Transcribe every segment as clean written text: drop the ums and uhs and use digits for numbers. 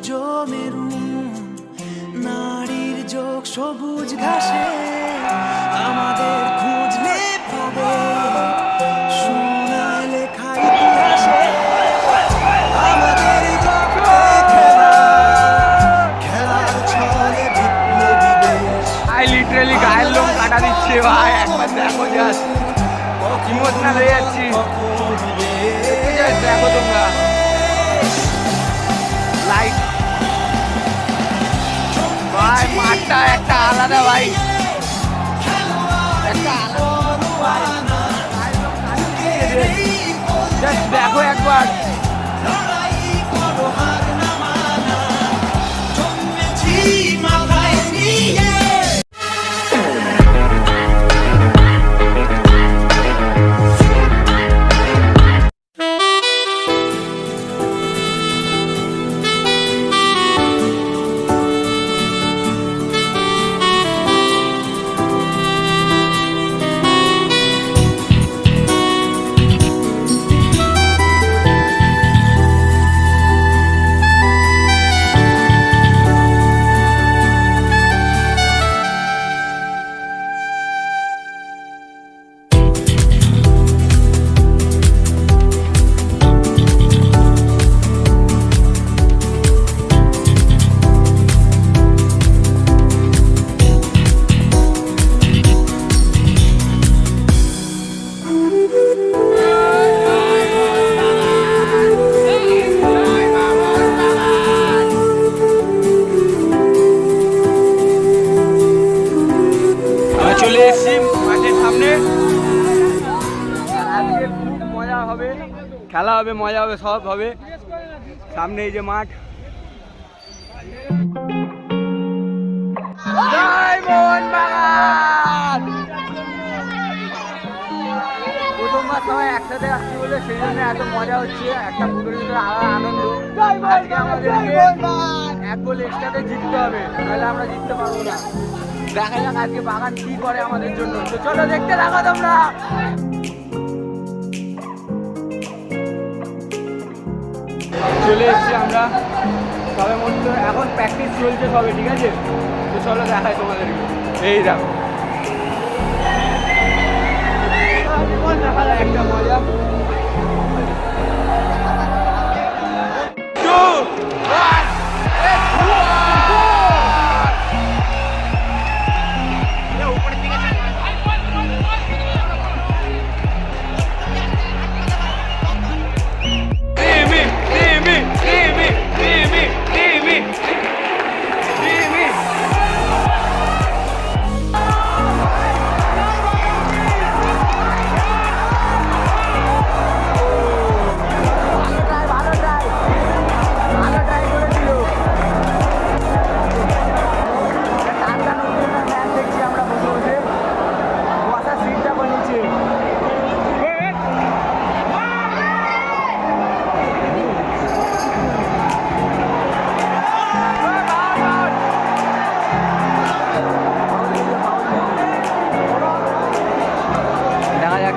সূর্য maroon, নারীর যোগ সবুজ ঘাসে আমাদের খুঁজলে পাবে সোনায় লেখা ইতিহাসে। আমাদের রক্তে খেলা, খেলার ছলে বিপ্লবী দেশ। ভাই লিটারালি গায়ের লোম কাটা দিচ্ছে ভাই, একবার দেখো জাস্ট ইমোশনাল হয়ে যাচ্ছি। দেখো তোমরা লাইট ভাই, মাঠটা একটা আলাদা ভাই, একটা আলাদা জাস্ট দেখো একবার। চলে এসেছি মাঠের সামনে, আজকে খুব মজা হবে, খেলা হবে, মজা হবে, সব হবে। সামনে এই যে মাঠ, জয় মোহনবাগান। প্রথমবার সবাই একসাথে আসছি বলে সেই জন্য এত মজা হচ্ছে, একটা পুকুরের ভিতরে আলাদা আনন্দ। আজকে আমাদেরকে এক গোল এক্সট্রাতে জিততে হবে, নাহলে আমরা জিততে পারবো না। দেখা যাক আজকে বাগান কি করে আমাদের জন্য, তো চলো দেখতে থাকো তোমরা। চলে এসছি আমরা সবে মধ্যে, এখন প্র্যাকটিস চলছে সবে, ঠিক আছে? তো চলো দেখাই তোমাদেরকে। এই দেখো দেখা যায় একটা মজা।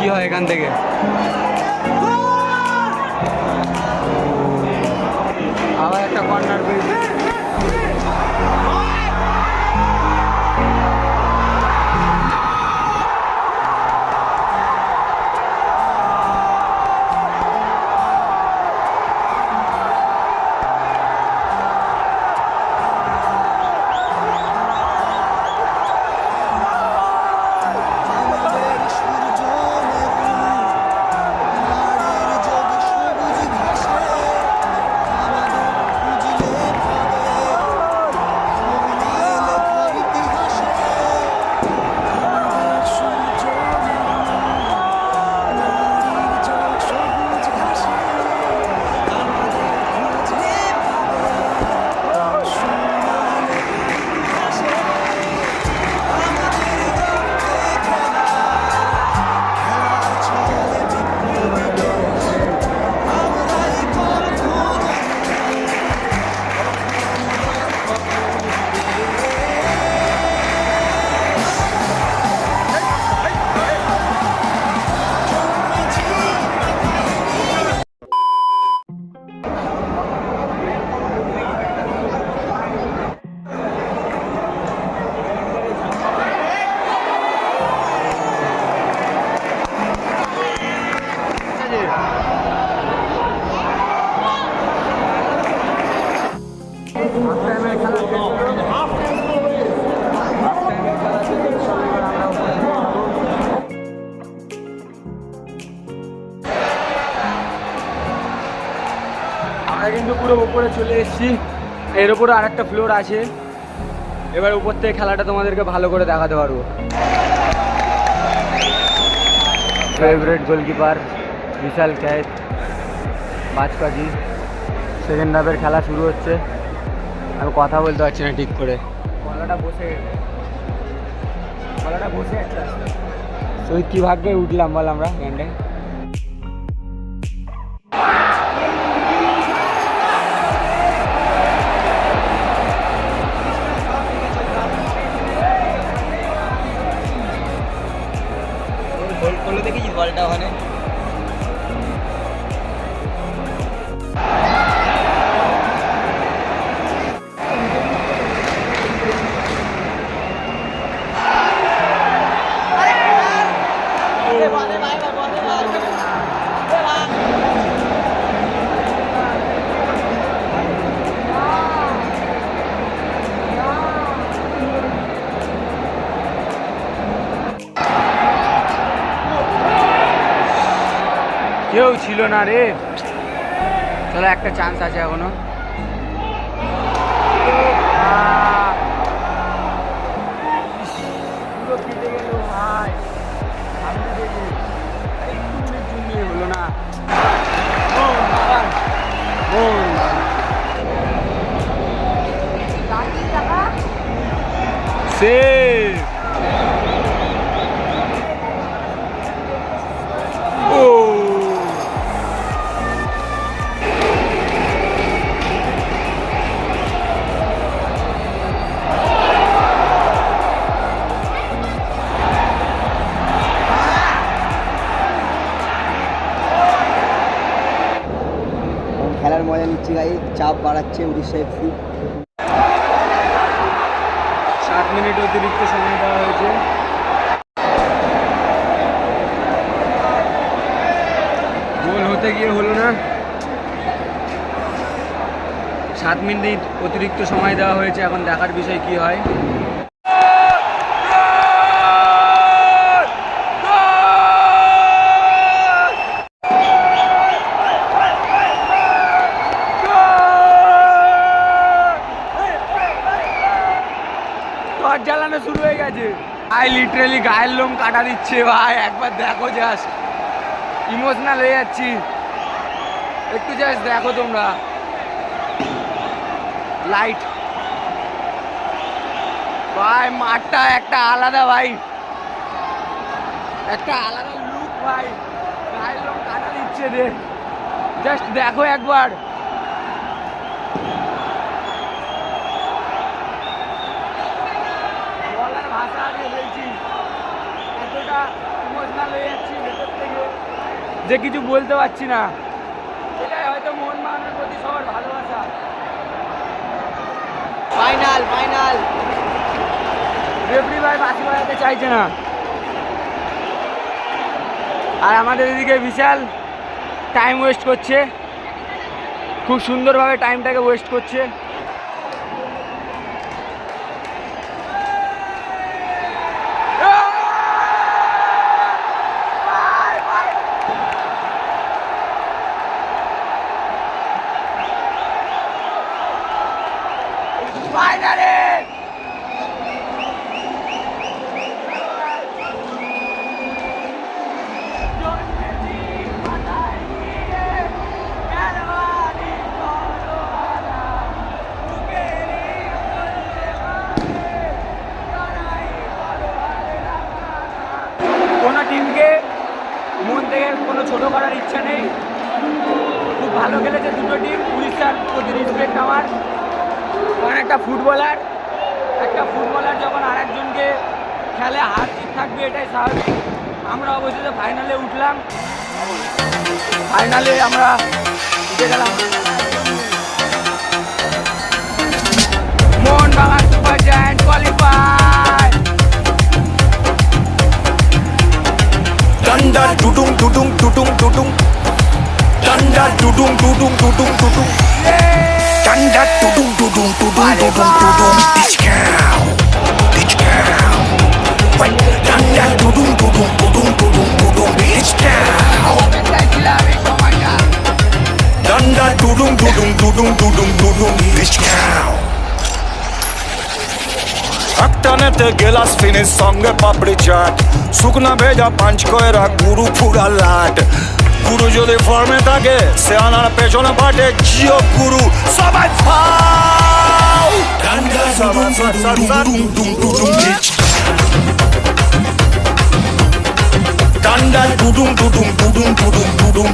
কি হয় এখান থেকে। আবার একটা কর্নার পেয়েছি। হাফ টাইমের খেলা শেষ হলো। হাফ টাইমের খেলা শেষ হলো, এবার আমরা উপরে যাবো। আমরা কিন্তু পুরো উপরে চলে এসেছি। এর উপরে আরেকটা ফ্লোর আছে। এবার উপর থেকে খেলাটা তোমাদেরকে ভালো করে দেখাতে পারবো। ফেভারিট গোলকিপার বিশাল ক্যাচ বাজপাখি। সেকেন্ড হাফের খেলা শুরু হচ্ছে। আমি কথা বলতে পারছি না ঠিক করে, গলাটা বসে যাচ্ছে। তো কী ভাগ্যে উঠলাম বল আমরা গ্যান্ডে। করলো দেখেছিস বলটা ওখানে? কেউ ছিল না রে। চলো একটা চান্স আছে এখনো। পুরো কেটে গেল ভাই, সামনে থেকে একটু মিনিট জন্য হলো না। সেভ। ও খেলার মজা নিচ্ছি গাই, চাপ বাড়াচ্ছে উড়িষ্যা এফসি। 7 মিনিট অতিরিক্ত সময় দেওয়া হয়েছে। গোল হতে গিয়ে হলো না। 7 মিনিট অতিরিক্ত সময় দেওয়া হয়েছে, এখন দেখার বিষয় কি হয়। টর্চ জ্বালানো শুরু হয়ে গেছে। ভাই লিটারালি গায়ের লোম কাটা দিচ্ছে ভাই, একবার দেখো জাস্ট। ইমোশনাল হয়ে যাচ্ছি, একটু জাস্ট দেখো তোমরা। লাইট ভাই, মাঠটা একটা আলাদা ভাই, একটা আলাদা লুক ভাই। গায়ের লোম কাটা দিচ্ছে রে, জাস্ট দেখো একবার। বলার ভাষা আমি বলছি, এতটা ইমোশনাল হয়ে যাচ্ছি ভেতর থেকে যে কিছু বলতে পারছি না। এটাই হয়তো মোহনবাগানের প্রতি সবার ভালোবাসা। ফাইনাল রেফারি ভাই বাঁশি বাজাতে চাইছে না। আর আমাদের এদিকে বিশাল টাইম ওয়েস্ট করছে, খুব সুন্দরভাবে টাইমটাকে ওয়েস্ট করছে। ফাইনালে কোনো টিমকে মন থেকে কোনো ছোট করার ইচ্ছা নেই। খুব ভালো খেলেছে দুটো টিম। উড়িষ্যার প্রতি রেসপেক্ট আমার। কারণ একটা ফুটবলার যখন আরেকজনকে খেলে হার জিত থাকবে, এটাই স্বাভাবিক। আমরা অবশ্যই ফাইনালে উঠলাম, ফাইনালে আমরা উঠে গেলাম। Mohun Bagan super giant qualify. Thunder dudung dudung dudung dudung. Thunder dudung dudung dudung dudung. Thunder dudung dudung dudung. tudum tudum Dich cow Dich cow Wait Danda tudum tudum tudum tudum tudum Dich cow Danda tudum tudum tudum tudum tudum Dich cow একটানেতে গেলাস finish সঙ্গে পাপড়ি চাট শুকনা ভেজা পাঁচ কয়রা গুরু ফুরা লাট গুরু যদি ফর্মে থাকে সে আনার পেছনে পাটে জিও গুরু সবাই ফাও ডান্ডা ডুডুম ডুডুম ডুডুম ডুডুম ডুডুম